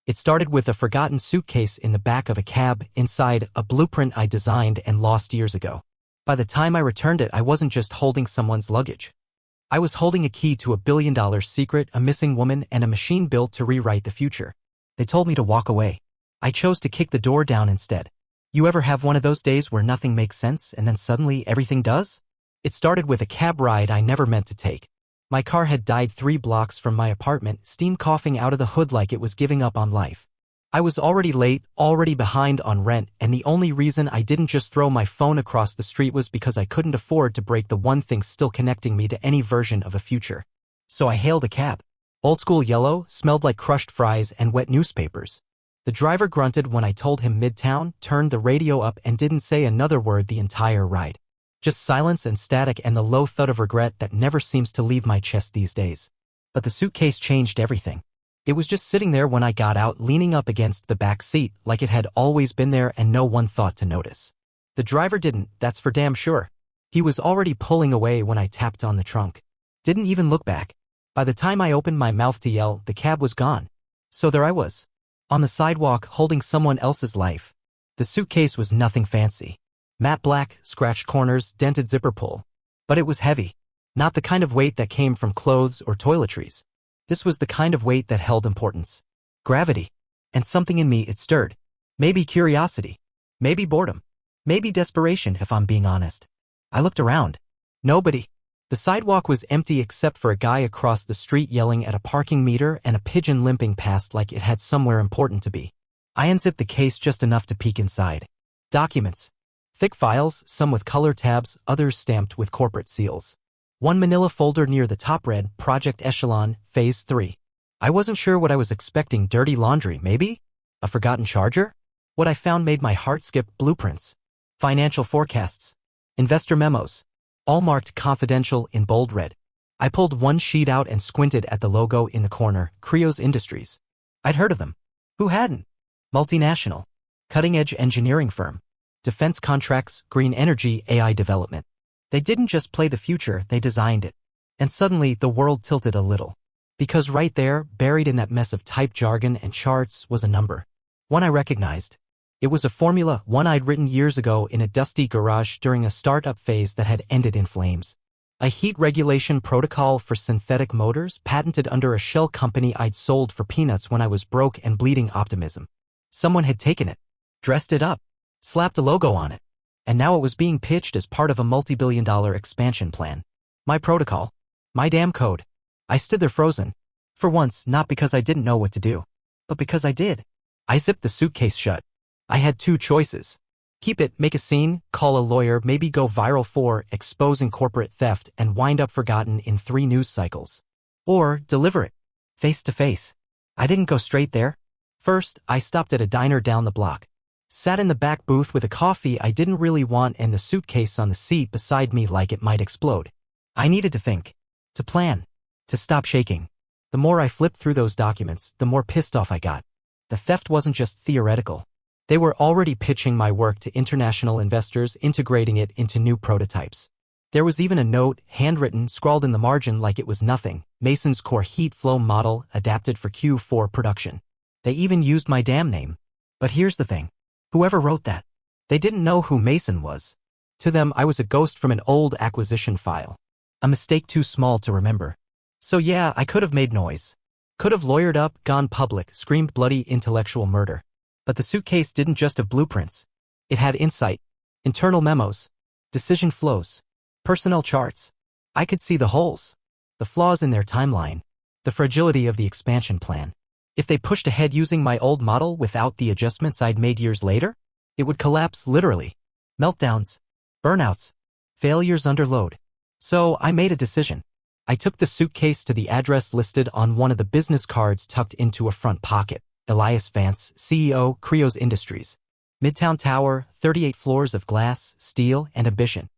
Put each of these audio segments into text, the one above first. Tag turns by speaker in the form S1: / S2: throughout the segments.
S1: It started with a forgotten suitcase in the back of a cab, inside a blueprint I designed and lost years ago. By the time I returned it, I wasn't just holding someone's luggage. I was holding a key to $1 billion secret, a missing woman, and a machine built to rewrite the future. They told me to walk away. I chose to kick the door down instead. You ever have one of those days where nothing makes sense and then suddenly everything does? It started with a cab ride I never meant to take. My car had died 3 blocks from my apartment, steam coughing out of the hood like it was giving up on life. I was already late, already behind on rent, and the only reason I didn't just throw my phone across the street was because I couldn't afford to break the one thing still connecting me to any version of a future. So I hailed a cab. Old school yellow, smelled like crushed fries and wet newspapers. The driver grunted when I told him Midtown, turned the radio up, and didn't say another word the entire ride. Just silence and static and the low thud of regret that never seems to leave my chest these days. But the suitcase changed everything. It was just sitting there when I got out, leaning up against the back seat, like it had always been there and no one thought to notice. The driver didn't, that's for damn sure. He was already pulling away when I tapped on the trunk. Didn't even look back. By the time I opened my mouth to yell, the cab was gone. So there I was, on the sidewalk, holding someone else's life. The suitcase was nothing fancy. Matte black, scratched corners, dented zipper pull. But it was heavy. Not the kind of weight that came from clothes or toiletries. This was the kind of weight that held importance. Gravity. And something in me it stirred. Maybe curiosity. Maybe boredom. Maybe desperation, if I'm being honest. I looked around. Nobody. The sidewalk was empty except for a guy across the street yelling at a parking meter and a pigeon limping past like it had somewhere important to be. I unzipped the case just enough to peek inside. Documents. Thick files, some with color tabs, others stamped with corporate seals. One manila folder near the top read, Project Echelon, Phase 3. I wasn't sure what I was expecting. Dirty laundry, maybe? A forgotten charger? What I found made my heart skip. Blueprints. Financial forecasts. Investor memos. All marked confidential in bold red. I pulled one sheet out and squinted at the logo in the corner, Krios Industries. I'd heard of them. Who hadn't? Multinational. Cutting-edge engineering firm. Defense contracts, green energy, AI development. They didn't just play the future, they designed it. And suddenly, the world tilted a little. Because right there, buried in that mess of typed jargon and charts, was a number. One I recognized. It was a formula, one I'd written years ago in a dusty garage during a startup phase that had ended in flames. A heat regulation protocol for synthetic motors, patented under a shell company I'd sold for peanuts when I was broke and bleeding optimism. Someone had taken it, dressed it up, slapped a logo on it, and now it was being pitched as part of a multi-billion-dollar expansion plan. My protocol. My damn code. I stood there frozen. For once, not because I didn't know what to do, but because I did. I zipped the suitcase shut. I had 2 choices. Keep it, make a scene, call a lawyer, maybe go viral for exposing corporate theft and wind up forgotten in 3 news cycles. Or deliver it, face to face. I didn't go straight there. First, I stopped at a diner down the block. Sat in the back booth with a coffee I didn't really want and the suitcase on the seat beside me like it might explode. I needed to think. To plan. To stop shaking. The more I flipped through those documents, the more pissed off I got. The theft wasn't just theoretical. They were already pitching my work to international investors, integrating it into new prototypes. There was even a note, handwritten, scrawled in the margin like it was nothing. Mason's core heat flow model, adapted for Q4 production. They even used my damn name. But here's the thing. Whoever wrote that, they didn't know who Mason was. To them, I was a ghost from an old acquisition file. A mistake too small to remember. So yeah, I could have made noise. Could have lawyered up, gone public, screamed bloody intellectual murder. But the suitcase didn't just have blueprints. It had insight, internal memos, decision flows, personnel charts. I could see the holes, the flaws in their timeline, the fragility of the expansion plan. If they pushed ahead using my old model without the adjustments I'd made years later, it would collapse literally. Meltdowns, burnouts, failures under load. So I made a decision. I took the suitcase to the address listed on one of the business cards tucked into a front pocket. Elias Vance, CEO, Krios Industries. Midtown Tower, 38 floors of glass, steel, and ambition.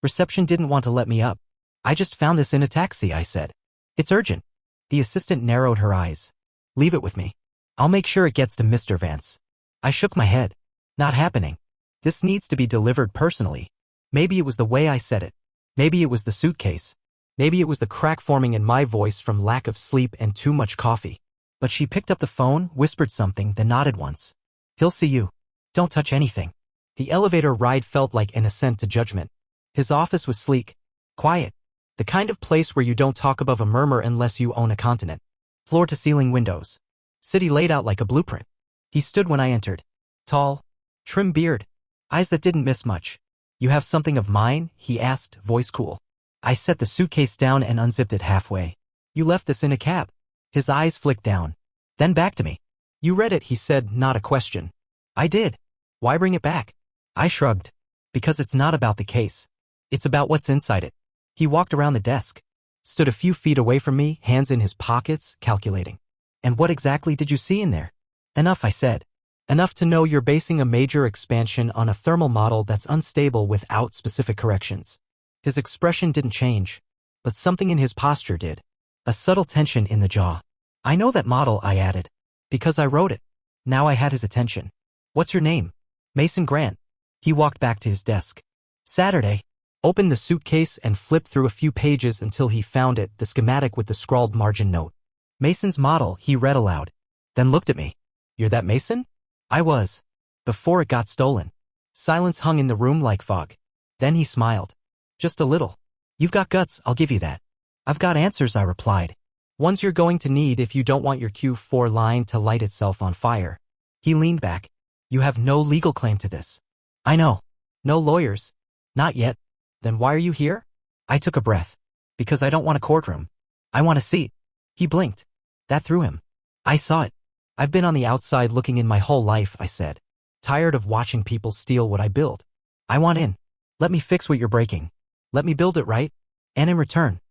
S1: Reception didn't want to let me up. I just found this in a taxi, I said. It's urgent. The assistant narrowed her eyes. Leave it with me. I'll make sure it gets to Mr. Vance. I shook my head. Not happening. This needs to be delivered personally. Maybe it was the way I said it. Maybe it was the suitcase. Maybe it was the crack forming in my voice from lack of sleep and too much coffee. But she picked up the phone, whispered something, then nodded once. He'll see you. Don't touch anything. The elevator ride felt like an ascent to judgment. His office was sleek, quiet, the kind of place where you don't talk above a murmur unless you own a continent. Floor-to-ceiling windows. City laid out like a blueprint. He stood when I entered. Tall, trim beard, eyes that didn't miss much. You have something of mine? He asked, voice cool. I set the suitcase down and unzipped it halfway. You left this in a cab. His eyes flicked down. Then back to me. You read it, he said, not a question. I did. Why bring it back? I shrugged. Because it's not about the case. It's about what's inside it. He walked around the desk, stood a few feet away from me, hands in his pockets, calculating. And what exactly did you see in there? Enough, I said. Enough to know you're basing a major expansion on a thermal model that's unstable without specific corrections. His expression didn't change, but something in his posture did. A subtle tension in the jaw. I know that model, I added. Because I wrote it. Now I had his attention. What's your name? Mason Grant. He walked back to his desk. Saturday. Opened the suitcase and flipped through a few pages until he found it, the schematic with the scrawled margin note. Mason's model, he read aloud. Then looked at me. You're that Mason? I was. Before it got stolen. Silence hung in the room like fog. Then he smiled. Just a little. You've got guts, I'll give you that. I've got answers, I replied. Ones you're going to need if you don't want your Q4 line to light itself on fire. He leaned back. You have no legal claim to this. I know. No lawyers. Not yet. Then why are you here? I took a breath. Because I don't want a courtroom. I want a seat. He blinked. That threw him. I saw it. I've been on the outside looking in my whole life, I said. Tired of watching people steal what I build. I want in. Let me fix what you're breaking. Let me build it right. And in return.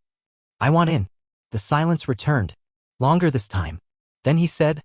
S1: I want in. The silence returned. Longer this time. Then he said,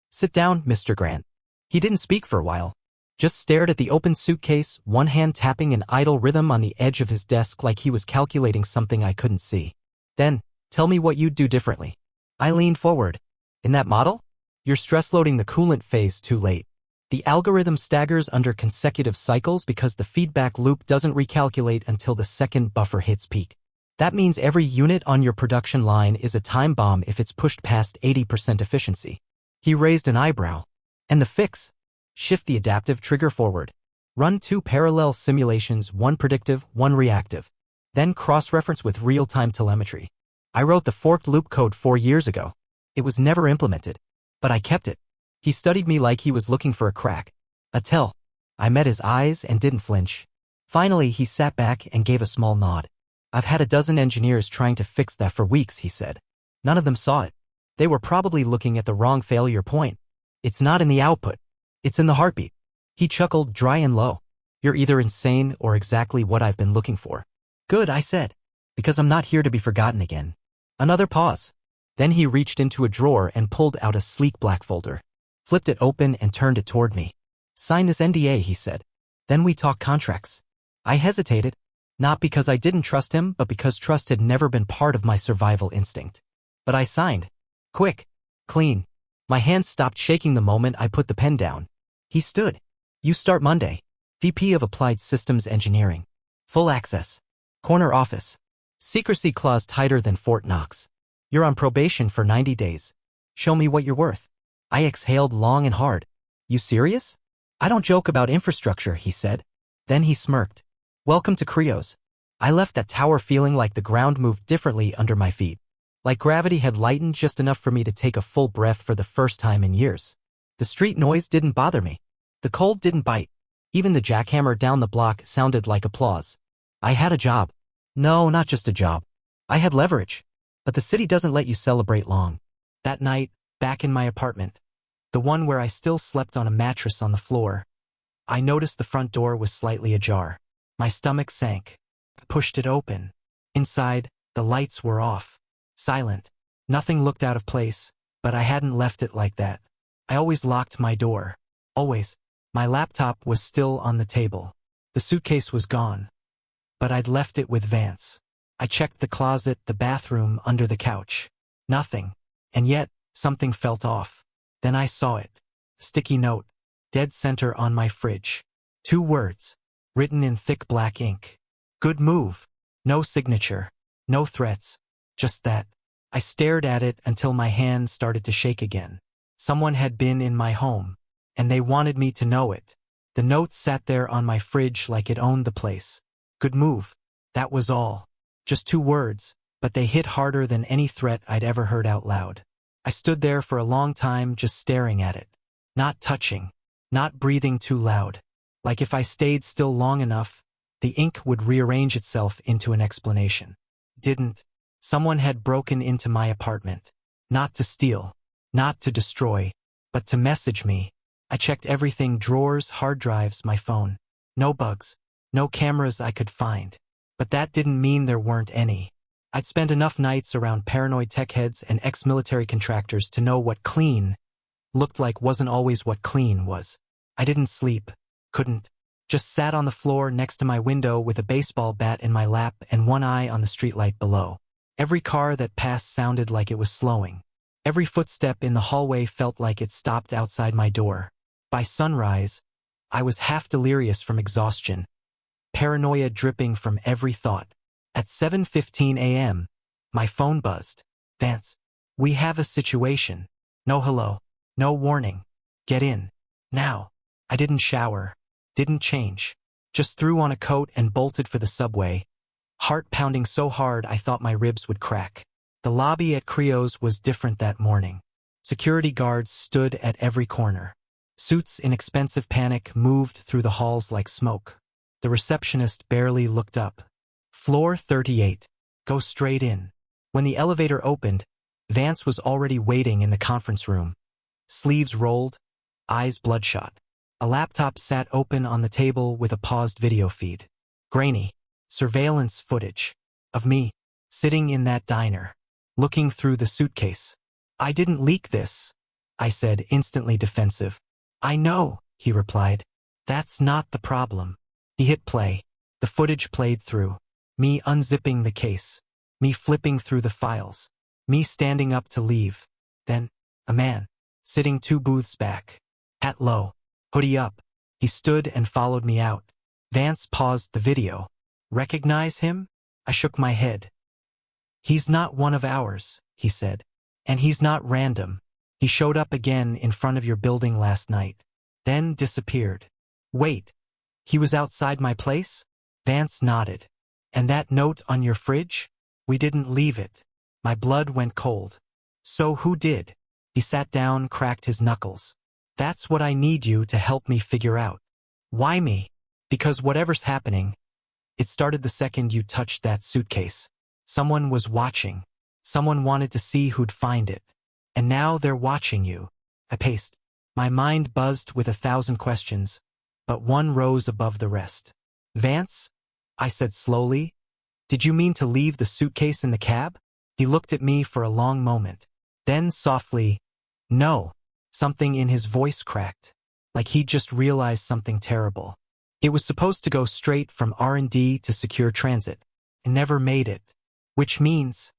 S1: Sit down, Mr. Grant. He didn't speak for a while. Just stared at the open suitcase, one hand tapping an idle rhythm on the edge of his desk like he was calculating something I couldn't see. Then, tell me what you'd do differently. I leaned forward. In that model? You're stress-loading the coolant phase too late. The algorithm staggers under consecutive cycles because the feedback loop doesn't recalculate until the second buffer hits peak. That means every unit on your production line is a time bomb if it's pushed past 80% efficiency. He raised an eyebrow. And the fix? Shift the adaptive trigger forward. Run 2 parallel simulations, one predictive, one reactive. Then cross-reference with real-time telemetry. I wrote the forked loop code 4 years ago. It was never implemented. But I kept it. He studied me like he was looking for a crack. A tell. I met his eyes and didn't flinch. Finally, he sat back and gave a small nod. I've had a dozen engineers trying to fix that for weeks, he said. None of them saw it. They were probably looking at the wrong failure point. It's not in the output. It's in the heartbeat. He chuckled dry and low. You're either insane or exactly what I've been looking for. Good, I said. Because I'm not here to be forgotten again. Another pause. Then he reached into a drawer and pulled out a sleek black folder. Flipped it open and turned it toward me. Sign this NDA, he said. Then we talk contracts. I hesitated. Not because I didn't trust him, but because trust had never been part of my survival instinct. But I signed. Quick. Clean. My hands stopped shaking the moment I put the pen down. He stood. You start Monday. VP of Applied Systems Engineering. Full access. Corner office. Secrecy clause tighter than Fort Knox. You're on probation for 90 days. Show me what you're worth. I exhaled long and hard. You serious? I don't joke about infrastructure, he said. Then he smirked. Welcome to Creos. I left that tower feeling like the ground moved differently under my feet. Like gravity had lightened just enough for me to take a full breath for the first time in years. The street noise didn't bother me. The cold didn't bite. Even the jackhammer down the block sounded like applause. I had a job. No, not just a job. I had leverage. But the city doesn't let you celebrate long. That night, back in my apartment, the one where I still slept on a mattress on the floor, I noticed the front door was slightly ajar. My stomach sank. I pushed it open. Inside, the lights were off. Silent. Nothing looked out of place, but I hadn't left it like that. I always locked my door. Always. My laptop was still on the table. The suitcase was gone. But I'd left it with Vance. I checked the closet, the bathroom, under the couch. Nothing. And yet, something felt off. Then I saw it. Sticky note. Dead center on my fridge. 2 words. Written in thick black ink. Good move. No signature. No threats. Just that. I stared at it until my hand started to shake again. Someone had been in my home, and they wanted me to know it. The note sat there on my fridge like it owned the place. Good move. That was all. Just 2 words, but they hit harder than any threat I'd ever heard out loud. I stood there for a long time just staring at it. Not touching. Not breathing too loud. Like if I stayed still long enough, the ink would rearrange itself into an explanation. Didn't. Someone had broken into my apartment. Not to steal. Not to destroy. But to message me. I checked everything: drawers, hard drives, my phone. No bugs. No cameras I could find. But that didn't mean there weren't any. I'd spent enough nights around paranoid tech heads and ex-military contractors to know what clean looked like wasn't always what clean was. I didn't sleep. Couldn't. Just sat on the floor next to my window with a baseball bat in my lap and one eye on the streetlight below. Every car that passed sounded like it was slowing. Every footstep in the hallway felt like it stopped outside my door. By sunrise, I was half delirious from exhaustion, paranoia dripping from every thought. At 7:15 a.m., my phone buzzed. Vance, we have a situation. No hello. No warning. Get in. Now. I didn't shower. Didn't change. Just threw on a coat and bolted for the subway, heart pounding so hard I thought my ribs would crack. The lobby at Creo's was different that morning. Security guards stood at every corner. Suits in expensive panic moved through the halls like smoke. The receptionist barely looked up. Floor 38. Go straight in. When the elevator opened, Vance was already waiting in the conference room. Sleeves rolled, eyes bloodshot. A laptop sat open on the table with a paused video feed. Grainy. Surveillance footage. Of me, sitting in that diner, looking through the suitcase. I didn't leak this, I said, instantly defensive. I know, he replied. That's not the problem. He hit play. The footage played through. Me unzipping the case. Me flipping through the files. Me standing up to leave. Then, a man, sitting 2 booths back. Hat low. Hoodie up. He stood and followed me out. Vance paused the video. Recognize him? I shook my head. He's not one of ours, he said. And he's not random. He showed up again in front of your building last night. Then disappeared. Wait. He was outside my place? Vance nodded. And that note on your fridge? We didn't leave it. My blood went cold. So who did? He sat down, cracked his knuckles. That's what I need you to help me figure out. Why me? Because whatever's happening, it started the second you touched that suitcase. Someone was watching. Someone wanted to see who'd find it. And now they're watching you. I paced. My mind buzzed with 1,000 questions, but one rose above the rest. Vance? I said slowly. Did you mean to leave the suitcase in the cab? He looked at me for a long moment. Then softly, no. Something in his voice cracked, like he'd just realized something terrible. It was supposed to go straight from R&D to secure transit. It never made it. Which means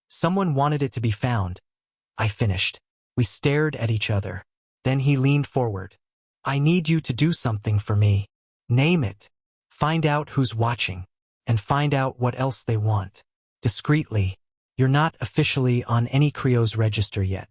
S1: someone wanted it to be found. I finished. We stared at each other. Then he leaned forward. I need you to do something for me. Name it. Find out who's watching. And find out what else they want. Discreetly. You're not officially on any Creo's register yet.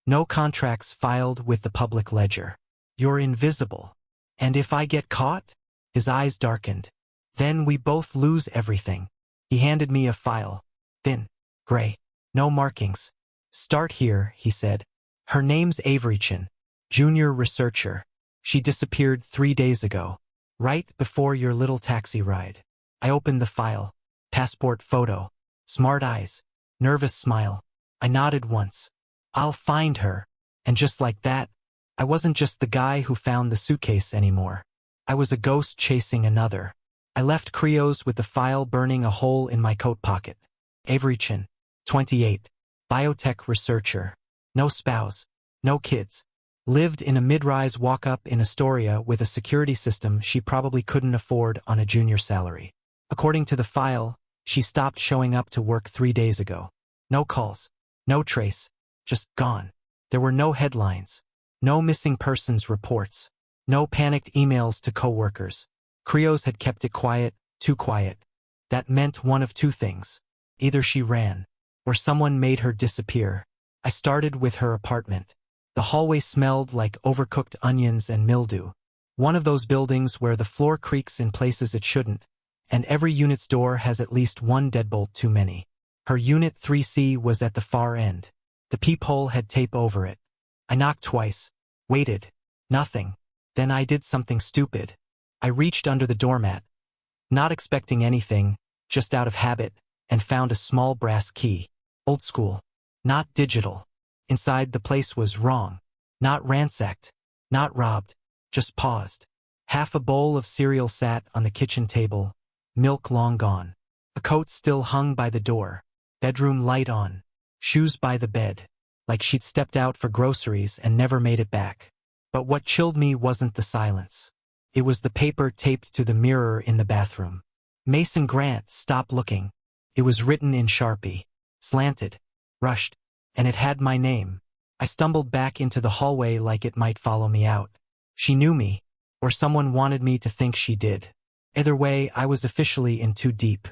S1: No contracts filed with the public ledger. You're invisible. And if I get caught? His eyes darkened. Then we both lose everything. He handed me a file. Thin. Gray. No markings. Start here, he said. Her name's Averychin. Junior researcher. She disappeared 3 days ago. Right before your little taxi ride. I opened the file. Passport photo. Smart eyes. Nervous smile. I nodded once. I'll find her. And just like that, I wasn't just the guy who found the suitcase anymore. I was a ghost chasing another. I left Creo's with the file burning a hole in my coat pocket. Averychin, 28, biotech researcher. No spouse. No kids. Lived in a mid-rise walk-up in Astoria with a security system she probably couldn't afford on a junior salary. According to the file, she stopped showing up to work 3 days ago. No calls. No trace. Just gone. There were no headlines. No missing persons reports. No panicked emails to coworkers. Creo's had kept it quiet, too quiet. That meant one of 2 things. Either she ran. or someone made her disappear. I started with her apartment. The hallway smelled like overcooked onions and mildew. One of those buildings where the floor creaks in places it shouldn't, and every unit's door has at least one deadbolt too many. Her unit 3C was at the far end. The peephole had tape over it. I knocked twice, waited, nothing. Then I did something stupid. I reached under the doormat, not expecting anything, just out of habit, and found a small brass key. Old school, not digital. Inside, the place was wrong. Not ransacked, not robbed, just paused. Half a bowl of cereal sat on the kitchen table, milk long gone. A coat still hung by the door, bedroom light on, shoes by the bed, like she'd stepped out for groceries and never made it back. But what chilled me wasn't the silence. It was the paper taped to the mirror in the bathroom. Mason Grant, stop looking. It was written in Sharpie, slanted, rushed, and it had my name. I stumbled back into the hallway like it might follow me out. She knew me, or someone wanted me to think she did. Either way, I was officially in too deep.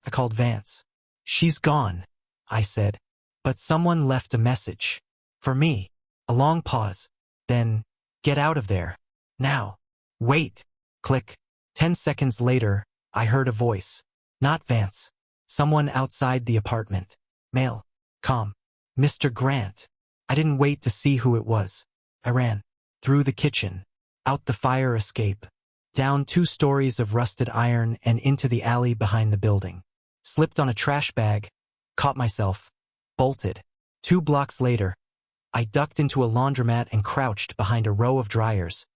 S1: I called Vance. She's gone, I said. But someone left a message. For me. A long pause. Then, get out of there. Now. Wait. Click. 10 seconds later, I heard a voice. Not Vance. Someone outside the apartment. Male. Calm. Mr. Grant. I didn't wait to see who it was. I ran. Through the kitchen. Out the fire escape. Down 2 stories of rusted iron and into the alley behind the building. Slipped on a trash bag. Caught myself. Bolted. 2 blocks later, I ducked into a laundromat and crouched behind a row of dryers.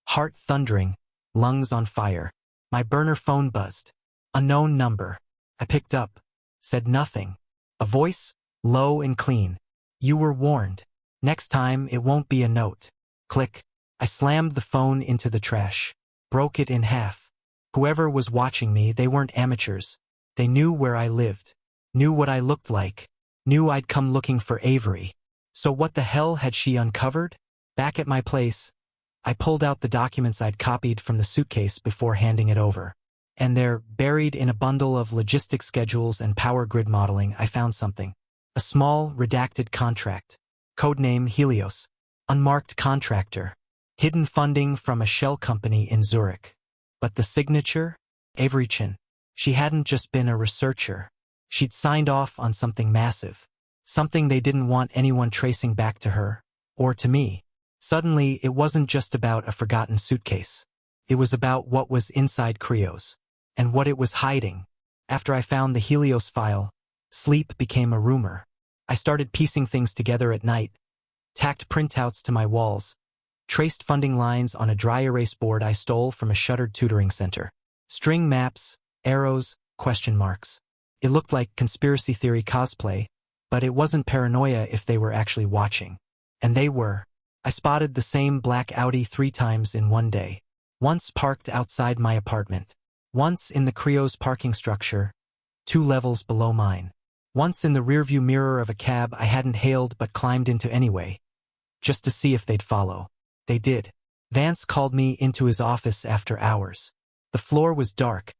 S1: Heart thundering, lungs on fire. My burner phone buzzed. Unknown number. I picked up. Said nothing. A voice, low and clean. You were warned. Next time, it won't be a note. Click. I slammed the phone into the trash. Broke it in half. Whoever was watching me, they weren't amateurs. They knew where I lived. Knew what I looked like. Knew I'd come looking for Avery. So what the hell had she uncovered? Back at my place, I pulled out the documents I'd copied from the suitcase before handing it over. And there, buried in a bundle of logistics schedules and power grid modeling, I found something. A small, redacted contract. Codename Helios. Unmarked contractor. Hidden funding from a shell company in Zurich. But the signature? Avery Chin. She hadn't just been a researcher. She'd signed off on something massive. Something they didn't want anyone tracing back to her, or to me. Suddenly, it wasn't just about a forgotten suitcase. It was about what was inside Creos, and what it was hiding. After I found the Helios file, sleep became a rumor. I started piecing things together at night, tacked printouts to my walls, traced funding lines on a dry erase board I stole from a shuttered tutoring center. String maps, arrows, question marks. It looked like conspiracy theory cosplay, but it wasn't paranoia if they were actually watching. And they were. I spotted the same black Audi 3 times in one day. Once parked outside my apartment. Once in the Creos parking structure, 2 levels below mine. Once in the rearview mirror of a cab I hadn't hailed but climbed into anyway, just to see if they'd follow. They did. Vance called me into his office after hours. The floor was dark,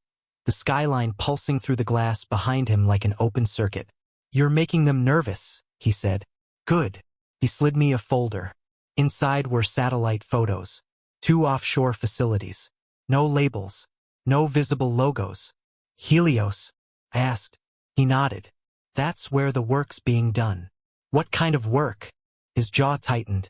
S1: the skyline pulsing through the glass behind him like an open circuit. You're making them nervous, he said. Good. He slid me a folder. Inside were satellite photos. 2 offshore facilities. No labels. No visible logos. Helios? I asked. He nodded. That's where the work's being done. What kind of work? His jaw tightened.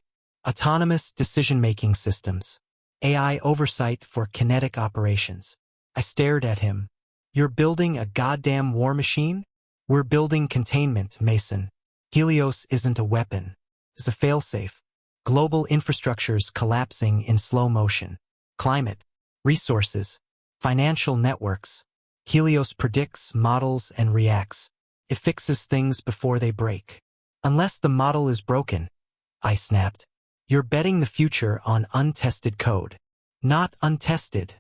S1: Autonomous decision-making systems. AI oversight for kinetic operations. I stared at him. You're building a goddamn war machine? We're building containment, Mason. Helios isn't a weapon. It's a failsafe. Global infrastructures collapsing in slow motion. Climate. Resources. Financial networks. Helios predicts, models, and reacts. It fixes things before they break. Unless the model is broken, I snapped. You're betting the future on untested code. Not untested,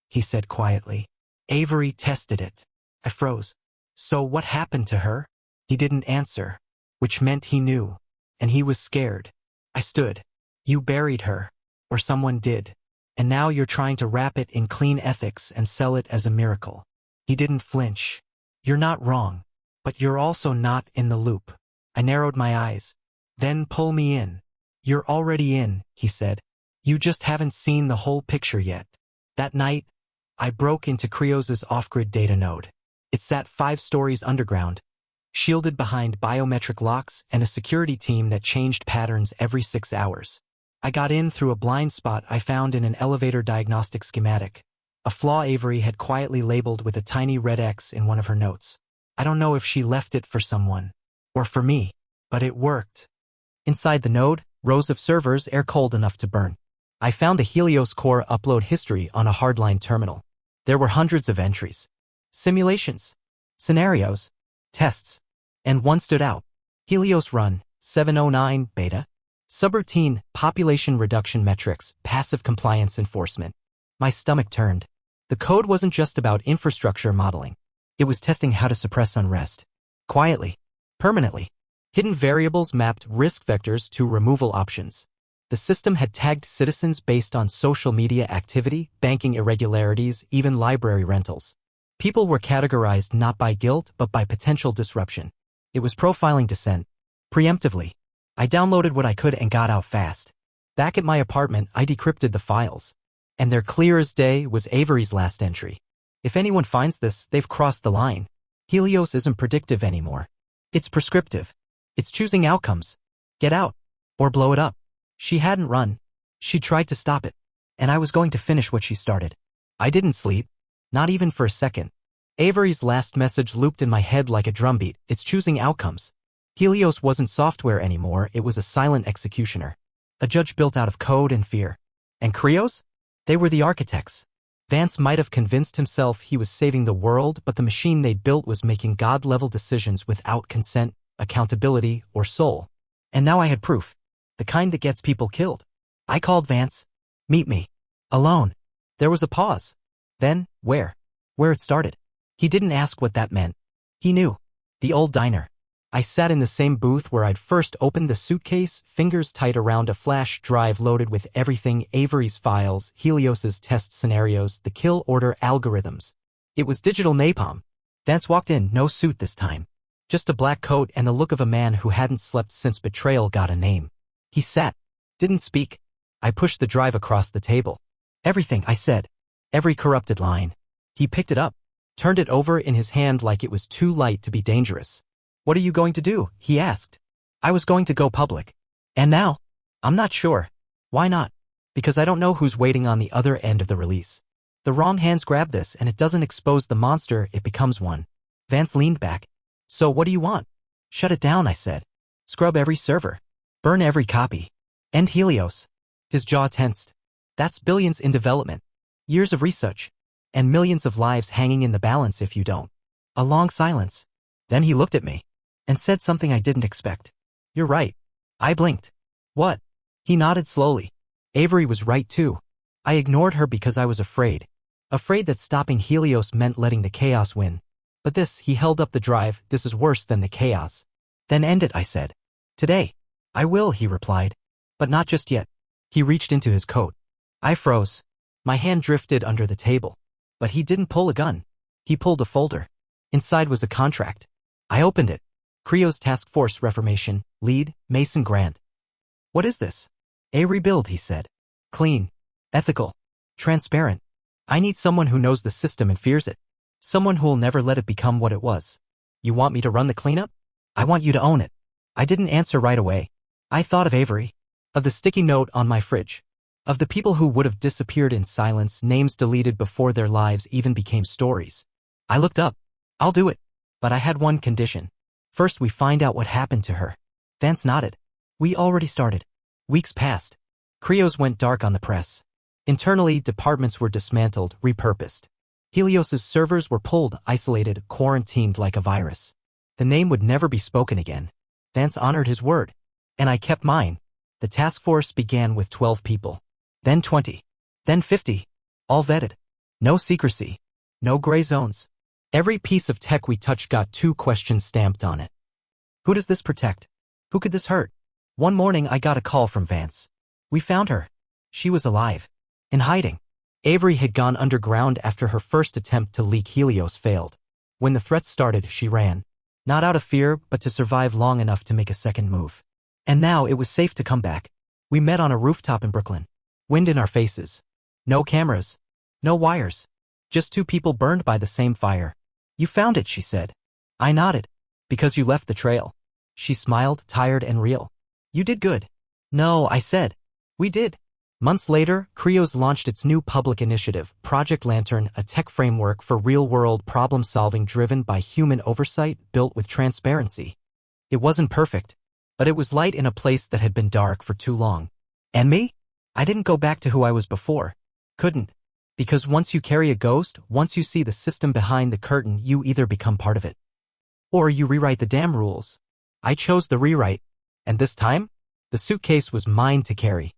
S1: he said quietly. Avery tested it. I froze. So what happened to her? He didn't answer, which meant he knew, and he was scared. I stood. You buried her, or someone did, and now you're trying to wrap it in clean ethics and sell it as a miracle. He didn't flinch. You're not wrong. But you're also not in the loop. I narrowed my eyes. Then pull me in. You're already in, he said. You just haven't seen the whole picture yet. That night, I broke into Krios's off-grid data node. It sat 5 stories underground, shielded behind biometric locks and a security team that changed patterns every 6 hours. I got in through a blind spot I found in an elevator diagnostic schematic. A flaw Avery had quietly labeled with a tiny red X in one of her notes. I don't know if she left it for someone, or for me, but it worked. Inside the node, rows of servers air cold enough to burn. I found the Helios core upload history on a hardline terminal. There were hundreds of entries. Simulations, scenarios, tests, and one stood out. Helios Run, 709, beta. Subroutine, population reduction metrics, passive compliance enforcement. My stomach turned. The code wasn't just about infrastructure modeling. It was testing how to suppress unrest. Quietly. Permanently. Hidden variables mapped risk vectors to removal options. The system had tagged citizens based on social media activity, banking irregularities, even library rentals. People were categorized not by guilt but by potential disruption. It was profiling dissent. Preemptively. I downloaded what I could and got out fast. Back at my apartment, I decrypted the files. And there clear as day was Avery's last entry. If anyone finds this, they've crossed the line. Helios isn't predictive anymore. It's prescriptive. It's choosing outcomes. Get out. Or blow it up. She hadn't run. She tried to stop it. And I was going to finish what she started. I didn't sleep. Not even for a second. Avery's last message looped in my head like a drumbeat. It's choosing outcomes. Helios wasn't software anymore, it was a silent executioner. A judge built out of code and fear. And Krios? They were the architects. Vance might have convinced himself he was saving the world, but the machine they'd built was making God-level decisions without consent, accountability, or soul. And now I had proof. The kind that gets people killed. I called Vance. Meet me. Alone. There was a pause. Then, where? Where it started. He didn't ask what that meant. He knew. The old diner. I sat in the same booth where I'd first opened the suitcase, fingers tight around a flash drive loaded with everything: Avery's files, Helios's test scenarios, the kill order algorithms. It was digital napalm. Vance walked in, no suit this time. Just a black coat and the look of a man who hadn't slept since betrayal got a name. He sat. Didn't speak. I pushed the drive across the table. Everything, I said. Every corrupted line. He picked it up, turned it over in his hand like it was too light to be dangerous. What are you going to do? He asked. I was going to go public. And now? I'm not sure. Why not? Because I don't know who's waiting on the other end of the release. The wrong hands grab this and it doesn't expose the monster, it becomes one. Vance leaned back. So what do you want? Shut it down, I said. Scrub every server. Burn every copy. End Helios. His jaw tensed. That's billions in development. Years of research. And millions of lives hanging in the balance if you don't. A long silence. Then he looked at me. And said something I didn't expect. You're right. I blinked. What? He nodded slowly. Avery was right too. I ignored her because I was afraid. Afraid that stopping Helios meant letting the chaos win. But this, he held up the drive, this is worse than the chaos. Then end it, I said. Today. I will, he replied. But not just yet. He reached into his coat. I froze. My hand drifted under the table. But he didn't pull a gun. He pulled a folder. Inside was a contract. I opened it. Krios Task Force Reformation, lead, Mason Grant. What is this? A rebuild, he said. Clean. Ethical. Transparent. I need someone who knows the system and fears it. Someone who'll never let it become what it was. You want me to run the cleanup? I want you to own it. I didn't answer right away. I thought of Avery. Of the sticky note on my fridge. Of the people who would have disappeared in silence, names deleted before their lives even became stories. I looked up. I'll do it. But I had one condition. First we find out what happened to her. Vance nodded. We already started. Weeks passed. Krios went dark on the press. Internally, departments were dismantled, repurposed. Helios's servers were pulled, isolated, quarantined like a virus. The name would never be spoken again. Vance honored his word. And I kept mine. The task force began with 12 people. Then 20. Then 50. All vetted. No secrecy. No gray zones. Every piece of tech we touched got 2 questions stamped on it. Who does this protect? Who could this hurt? One morning I got a call from Vance. We found her. She was alive. In hiding. Avery had gone underground after her first attempt to leak Helios failed. When the threats started, she ran. Not out of fear, but to survive long enough to make a second move. And now it was safe to come back. We met on a rooftop in Brooklyn. Wind in our faces. No cameras. No wires. Just two people burned by the same fire. You found it, she said. I nodded. Because you left the trail. She smiled, tired and real. You did good. No, I said. We did. Months later, Krios launched its new public initiative, Project Lantern, a tech framework for real-world problem-solving driven by human oversight, built with transparency. It wasn't perfect, but it was light in a place that had been dark for too long. And me? I didn't go back to who I was before. Couldn't. Because once you carry a ghost, once you see the system behind the curtain, you either become part of it, or you rewrite the damn rules. I chose the rewrite, and this time, the suitcase was mine to carry.